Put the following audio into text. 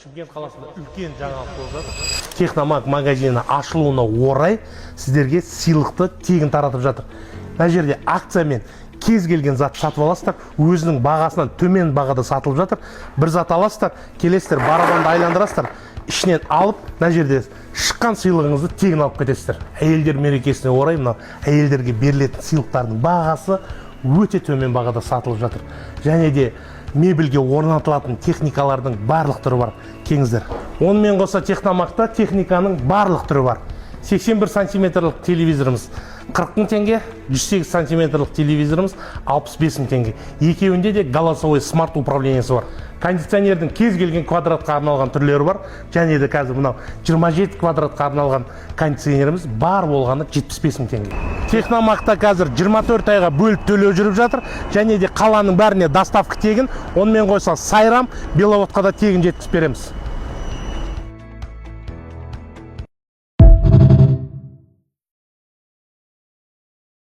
Шымкент қаласында үлкен жаңалық болып жатыр. Техномаг магазині ашылуына орай сіздерге сыйлықты тегін таратып жатыр. Мына жерде акциямен кез келген зат сатып аласыздар, өзінің бағасынан төмен бағада сатылып жатыр. Бір зат аласыздар, келесіздер, барабанды айландырасыздар, ішінен алып, мына жерде шыққан сыйлығыңызды тегін алып кетесіздер. Әйелдер мерекесіне орай мына әйелдерге берілетін сыйлықтардың бағасы өте төмен бағада сатылып жатыр. Және де мебельге орнатылатын техникалардың барлық түрі бар. Кеңіздер. Онымен қоса Техномагта техниканың барлық түрі бар. 81 сантиметрлік телевизорымыз 40 мың теңге, 108 сантиметрлік телевизорымыз 65 мың теңге. Екеуінде де голосовой смарт управлениесі бар. Кондиционердің кез келген квадратқа арналған түрлері бар. Және де қазір мынау 27 квадратқа арналған кондиционеріміз бар болғаны 75 мың теңге. Техномагта қазір 24 айға бөліп төлеу жүріп жатыр. Және де қаланың бәріне доставка тегін. Онымен қоса Сайрам, Беловодқа да тегін жеткізіп береміз.